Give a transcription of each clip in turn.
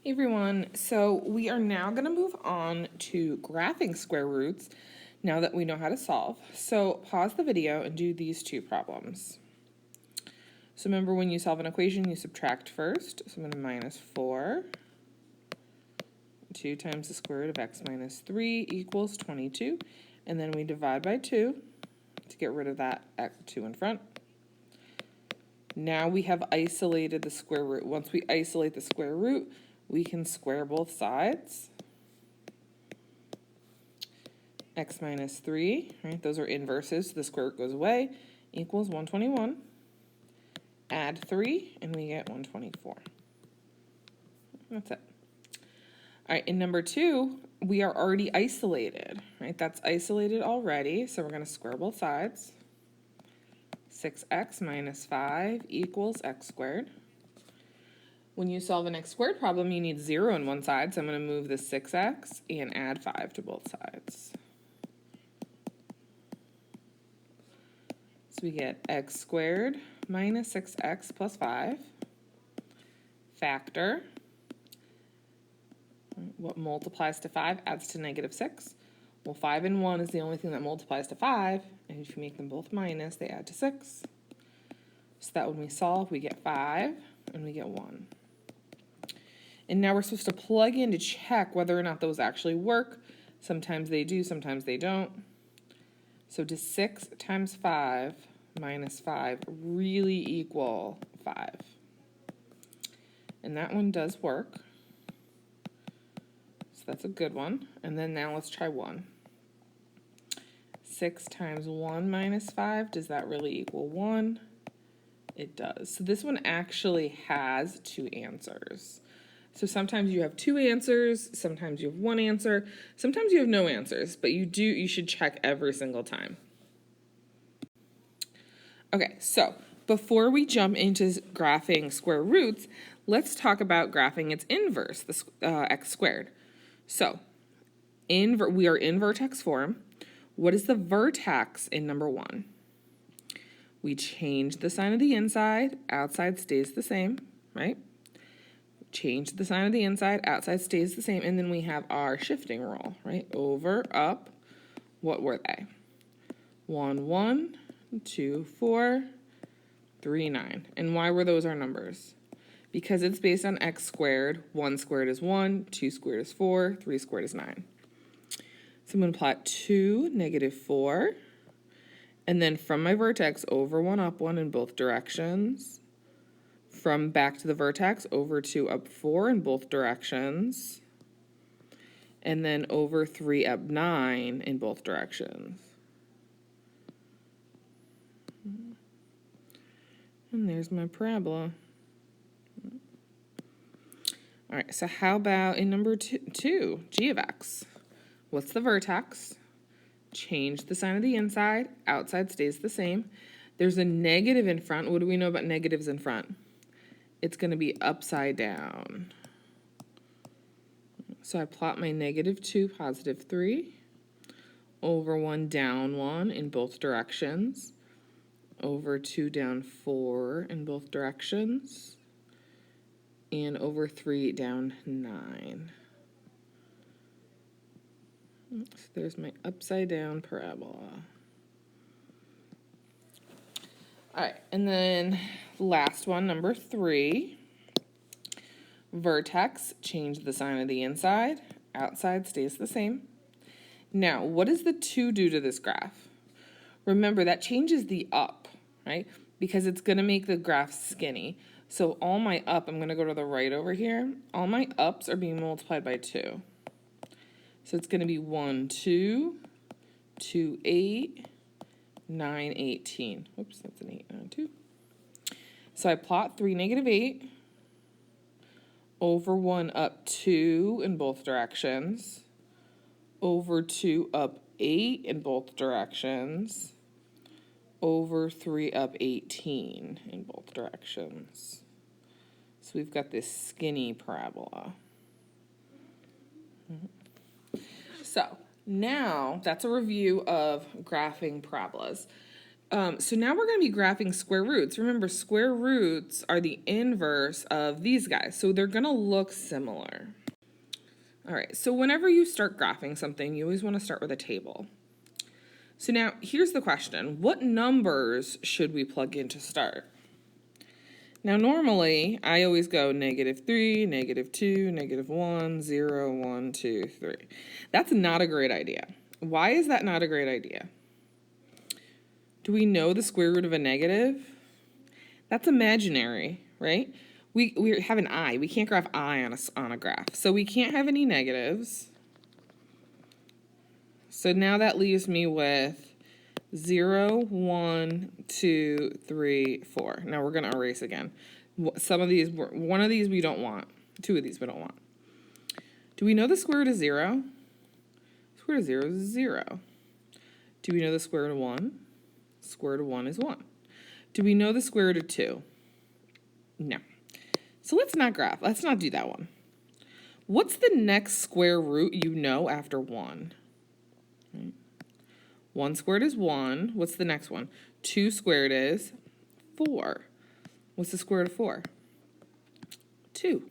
Hey everyone, so we are now going to move on to graphing square roots now that we know how to solve. So pause the video and do these two problems. So remember, when you solve an equation, you subtract first. So I'm going to minus 4. 2 times the square root of x minus 3 equals 22. And then we divide by 2 to get rid of that 2 in front. Now we have isolated the square root. Once we isolate the square root, we can square both sides. X minus 3, right? Those are inverses, so the square root goes away, equals 121. Add 3, and we get 124. That's it. All right, in number 2, we are already isolated, right? That's isolated already, so we're going to square both sides. 6x minus 5 equals x squared. When you solve an x squared problem, you need 0 on one side, so I'm going to move the 6x and add 5 to both sides. So we get x squared minus 6x plus 5. Factor. What multiplies to 5 adds to negative 6. Well, 5 and 1 is the only thing that multiplies to 5, and if you make them both minus, they add to 6. So that when we solve, we get 5, and we get 1. And now we're supposed to plug in to check whether or not those actually work. Sometimes they do, sometimes they don't. So does 6 times 5 minus 5 really equal 5? And that one does work. So that's a good one. And then now let's try 1. 6 times 1 minus 5, does that really equal 1? It does. So this one actually has 2 answers. So sometimes you have 2 answers, sometimes you have 1 answer, sometimes you have no answers, but you should check every single time. Okay, so before we jump into graphing square roots, let's talk about graphing its inverse, the x squared. So we are in vertex form. What is the vertex in number 1? We change the sign of the inside, outside stays the same, right? Change the sign of the inside, outside stays the same, and then we have our shifting rule, right? Over, up, what were they? 1, 1, 2, 4, 3, 9. And why were those our numbers? Because it's based on x squared. 1 squared is 1, 2 squared is 4, 3 squared is 9. So I'm going to plot 2, negative 4, and then from my vertex, over 1, up 1 in both directions. From back to the vertex, over 2, up 4 in both directions. And then over 3, up 9 in both directions. And there's my parabola. All right, so how about in number 2, g of x? What's the vertex? Change the sign of the inside, outside stays the same. There's a negative in front. What do we know about negatives in front? It's going to be upside down. So I plot my negative 2, positive 3, over 1, down 1 in both directions, over 2, down 4 in both directions, and over 3, down 9. So there's my upside down parabola. All right, and then last one, number 3. Vertex, change the sign of the inside. Outside stays the same. Now, what does the 2 do to this graph? Remember, that changes the up, right? Because it's going to make the graph skinny. So all my up, I'm going to go to the right over here. All my ups are being multiplied by 2. So it's going to be 1, 2, 2, 8, 9, 18. Whoops, that's an 8, 9, 2. So I plot 3, negative 8, over 1, up 2 in both directions, over 2, up 8 in both directions, over 3, up 18 in both directions. So we've got this skinny parabola. So now that's a review of graphing parabolas. So now we're going to be graphing square roots. Remember, square roots are the inverse of these guys, so they're going to look similar. All right, so whenever you start graphing something, you always want to start with a table. So now here's the question. What numbers should we plug in to start? Now normally, I always go -3, -2, -1, 0, 1, 2, 3. That's not a great idea. Why is that not a great idea? Do we know the square root of a negative? That's imaginary, right? We have an I. We can't graph I on a graph. So we can't have any negatives. So now that leaves me with 0, 1, 2, 3, 4. Now we're going to erase again. Some of these, one of these we don't want. Two of these we don't want. Do we know the square root of 0? Square root of 0 is 0. Do we know the square root of 1? Square root of 1 is 1. Do we know the square root of 2? No. So let's not graph. Let's not do that one. What's the next square root you know after 1? Right. 1 squared is 1. What's the next one? 2 squared is 4. What's the square root of 4? 2.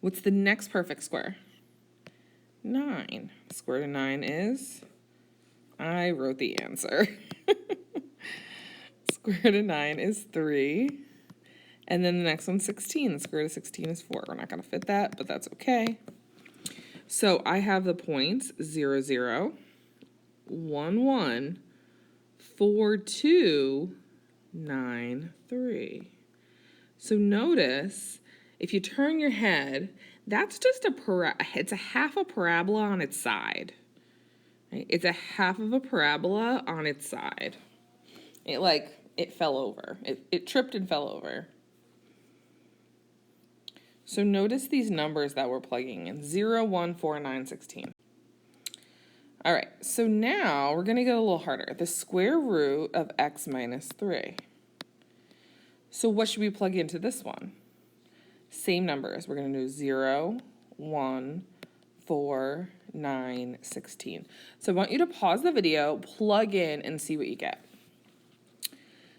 What's the next perfect square? 9. The square root of 9 is... I wrote the answer. Square root of 9 is 3. And then the next one's 16. The square root of 16 is 4. We're not going to fit that, but that's okay. So I have the points 0, 0, 1, 1, 4, 2, 9, 3. So notice, if you turn your head, that's just it's a half a parabola on its side. Right? It's a half of a parabola on its side. It fell over. It tripped and fell over. So notice these numbers that we're plugging in, 0, 1, 4, 9, 16. All right, so now we're going to get a little harder. The square root of x minus 3. So what should we plug into this one? Same numbers. We're going to do 0, 1, 4, 9, 16. So I want you to pause the video, plug in, and see what you get.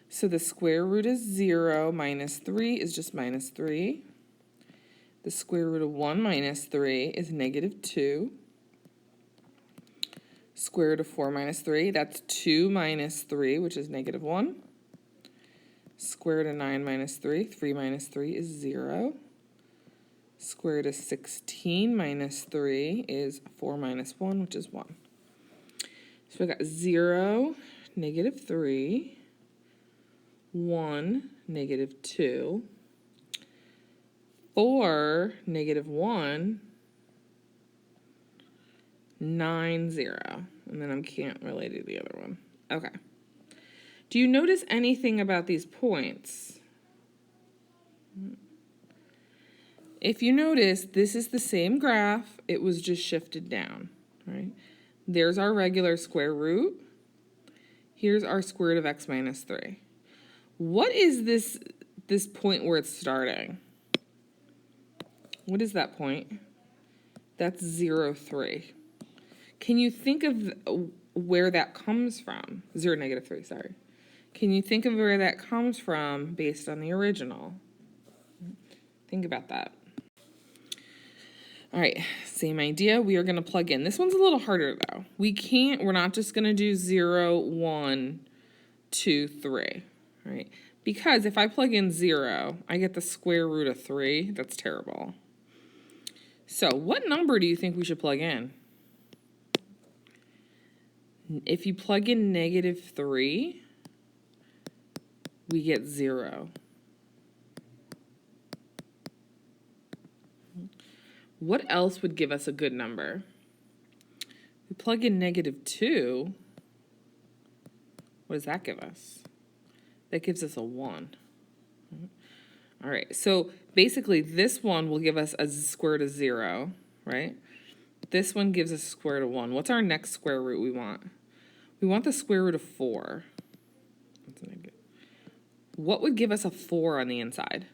So the square root of 0 minus 3 is just minus 3. The square root of 1 minus 3 is -2. Square root of 4 minus 3, that's 2 minus 3, which is -1. Square root of 9 minus 3, 3 minus 3 is 0. Square root of 16 minus 3 is 4 minus 1, which is 1. So we got 0, -3, 1, -2, 4, -1, 9, 0. And then I can't really do the other one. Okay. Do you notice anything about these points? If you notice, this is the same graph. It was just shifted down, right? There's our regular square root. Here's our square root of x minus 3. What is this point where it's starting? What is that point? That's 0, 3. Can you think of where that comes from? 0, -3, sorry. Can you think of where that comes from based on the original? Think about that. All right, same idea. We are going to plug in. This one's a little harder, though. We're not just going to do 0, 1, 2, 3, right? Because if I plug in 0, I get the square root of 3. That's terrible. So what number do you think we should plug in? If you plug in -3, we get 0. What else would give us a good number? We plug in -2. What does that give us? That gives us a 1. All right, so basically this one will give us a square root of 0, right? This one gives us a square root of 1. What's our next square root we want? We want the square root of 4. What would give us a 4 on the inside?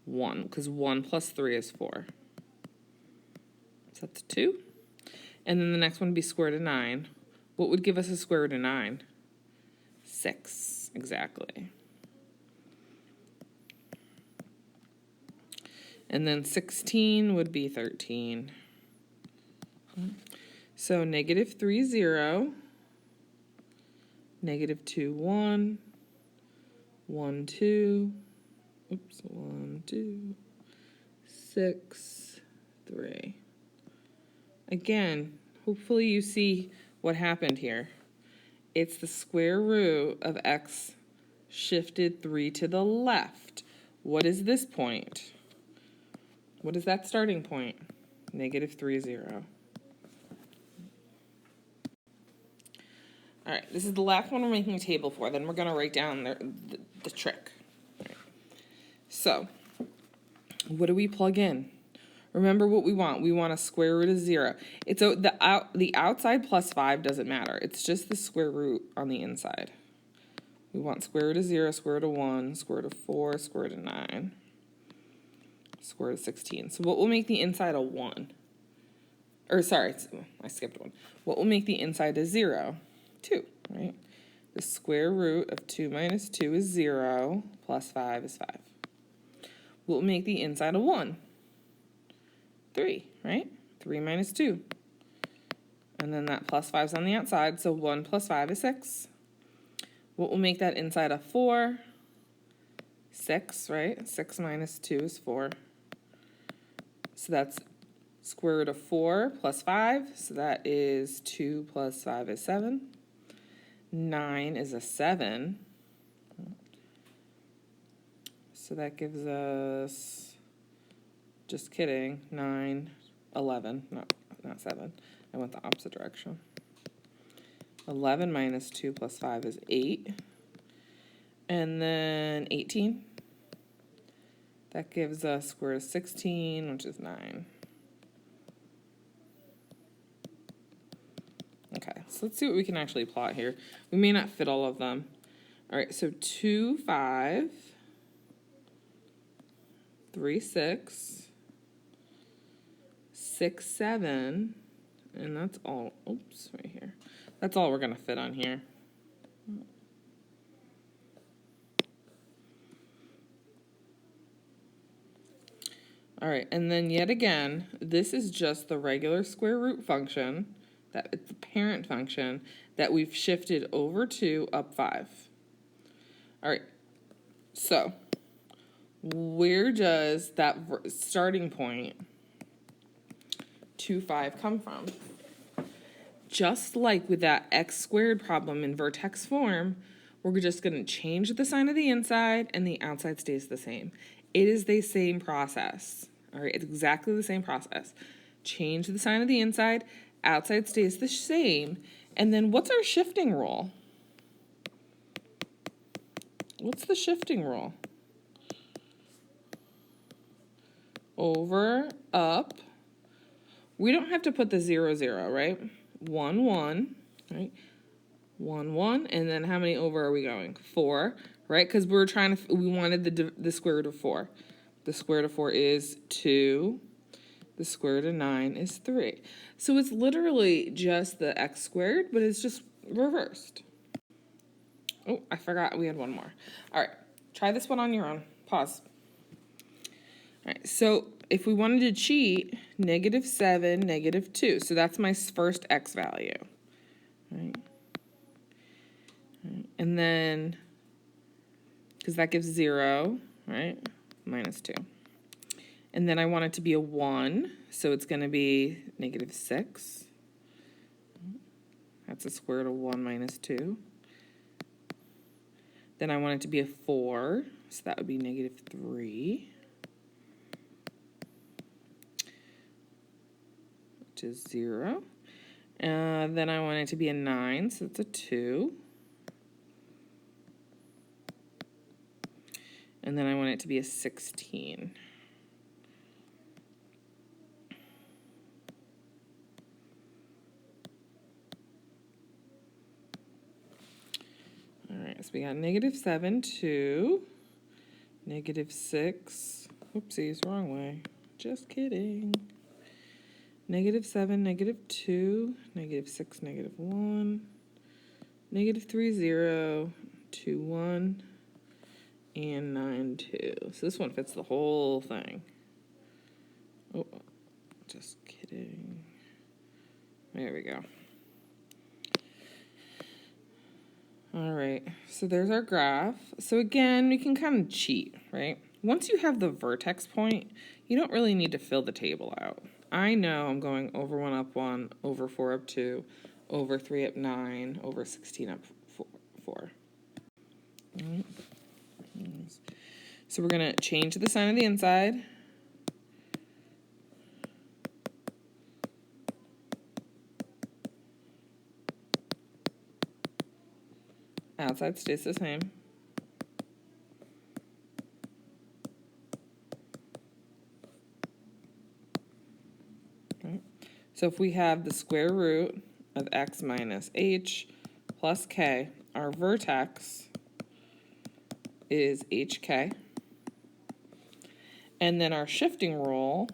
1, because 1 plus 3 is 4. So that's 2. And then the next one would be square root of 9. What would give us a square root of 9? 6, exactly. And then 16 would be 13. So negative 3, 0, negative 2, 1, 1, 2, oops, 1, 2, 6, 3. Again, hopefully you see what happened here. It's the square root of x shifted 3 to the left. What is this point? What is that starting point? Negative 3, 0. All right, this is the last one we're making a table for. Then we're going to write down the trick. Right. So, what do we plug in? Remember what we want. We want a square root of 0. The outside plus 5 doesn't matter. It's just the square root on the inside. We want square root of 0, square root of 1, square root of 4, square root of 9, square root of 16. So what will make the inside a 1? Or sorry, I skipped 1. What will make the inside a 0? 2, right? The square root of 2 minus 2 is 0, plus 5 is 5. What will make the inside a 1? 3, right? 3 minus 2. And then that plus 5 is on the outside, so 1 plus 5 is 6. What will make that inside a 4? 6, right? 6 minus 2 is 4. So that's square root of 4 plus 5, so that is 2 plus 5 is 7. 9 is a 7. So that gives us, just kidding, 9, 11, not 7. I went the opposite direction. 11 minus 2 plus 5 is 8. And then 18. That gives us square root of 16, which is 9. Okay, so let's see what we can actually plot here. We may not fit all of them. All right, so 2, 5, 3, 6, 6, 7, and that's all, oops, right here. That's all we're going to fit on here. All right, and then yet again, this is just the regular square root function, that it's the parent function, that we've shifted over to up 5. All right, so where does that starting point 2, 5 come from? Just like with that x squared problem in vertex form, we're just going to change the sign of the inside and the outside stays the same. It is the same process. All right, it's exactly the same process. Change the sign of the inside, outside stays the same, and then what's our shifting rule? What's the shifting rule? Over, up. We don't have to put the 0, 0, right? 1, 1, right? 1, 1, and then how many over are we going? 4, right? Because we wanted the square root of 4. The square root of 4 is 2. The square root of 9 is 3. So it's literally just the x squared, but it's just reversed. Oh, I forgot we had one more. All right, try this one on your own. Pause. All right, so if we wanted to cheat, -7, -2. So that's my first x value. Right. And then, because that gives 0, right? -2. And then I want it to be a 1, so it's going to be -6. That's the square root of 1 minus 2. Then I want it to be a 4, so that would be -3. Which is 0. Then I want it to be a 9, so it's a 2. And then I want it to be a 16. All right, so we got -7, 2, -6, whoopsies, wrong way, just kidding. -7, -2, -6, -1, -3, 0, 2, 1, and 9, 2. So this one fits the whole thing. Oh, just kidding. There we go. All right, so there's our graph. So again, we can kind of cheat, right? Once you have the vertex point, you don't really need to fill the table out. I know I'm going over 1 up 1, over 4 up 2, over 3 up 9, over 16 up 4. Right. So we're going to change the sign of the inside. Outside stays the same. Right. So if we have the square root of x minus h plus k, our vertex is hk. And then our shifting rule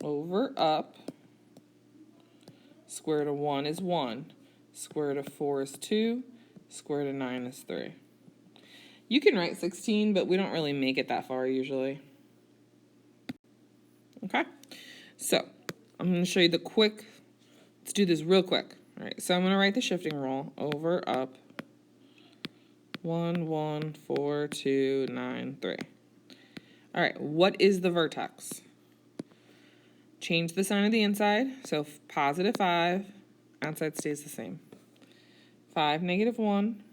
over up, square root of 1 is 1, square root of 4 is 2, square root of 9 is 3. You can write 16, but we don't really make it that far usually. Okay, so I'm going to show you the quick, let's do this real quick. All right, so I'm going to write the shifting rule over up, 1, 1, 4, 2, 9, 3. All right, what is the vertex? Change the sign of the inside, so positive 5, outside stays the same. 5, negative 1,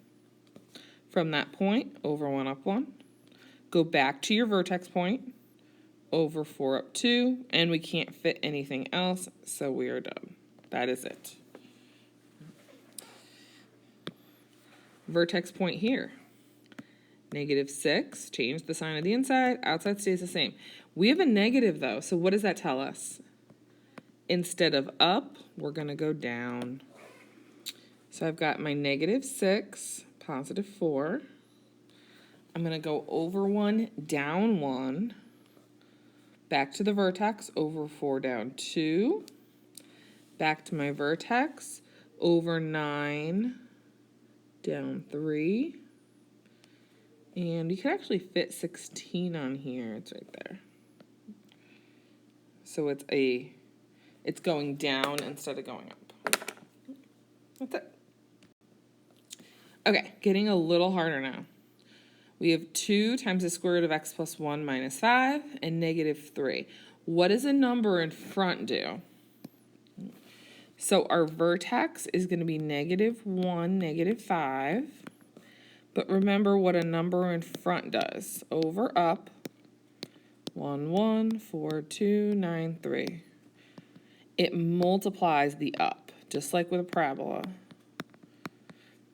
from that point, over 1 up 1. Go back to your vertex point, over 4 up 2, and we can't fit anything else, so we are done. That is it. Vertex point here. Negative 6, change the sign of the inside, outside stays the same. We have a negative though, so what does that tell us? Instead of up, we're going to go down. So I've got my negative 6, positive 4. I'm going to go over 1, down 1. Back to the vertex, over 4, down 2. Back to my vertex, over 9, down 3. And you can actually fit 16 on here. It's right there. So it's going down instead of going up. That's it. Okay, getting a little harder now. We have 2 times the square root of x plus 1 minus 5 and negative 3. What does a number in front do? So our vertex is going to be negative 1, negative 5. But remember what a number in front does. Over, up, 1, 1, 4, 2, 9, 3. It multiplies the up, just like with a parabola.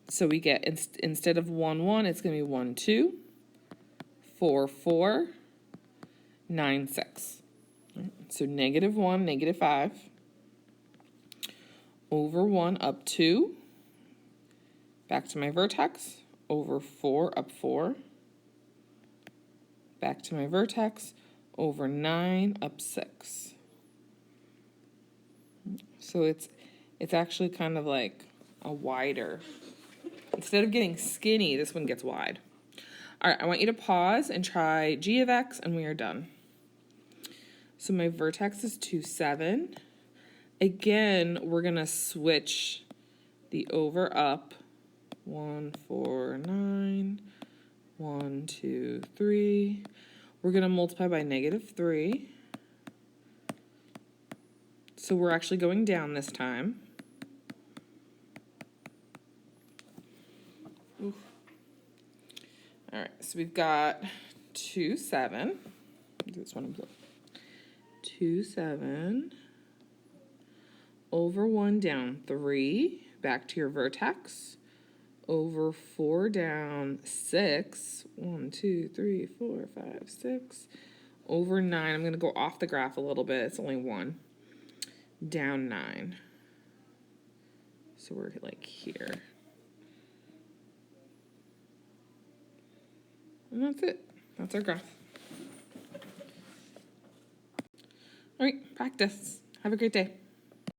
So we get, instead of 1, 1, it's going to be 1, 2, 4, 4, 9, 6. So negative 1, negative 5, over 1, up 2, back to my vertex, over 4, up 4, back to my vertex, over 9, up 6. So it's actually kind of like a wider. Instead of getting skinny, this one gets wide. All right, I want you to pause and try g of x, and we are done. So my vertex is 2, 7. Again, we're going to switch the over, up, 1, 4, 9, 1, 2, 3. We're going to multiply by negative 3. So we're actually going down this time. Oof. All right, so we've got 2, 7. This one, 2, 7. Over 1, down 3. Back to your vertex. Over 4, down 6. 1, 2, 3, 4, 5, 6. Over 9. I'm going to go off the graph a little bit. It's only 1. Down 9. So we're like here. And that's it. That's our graph. All right, practice. Have a great day.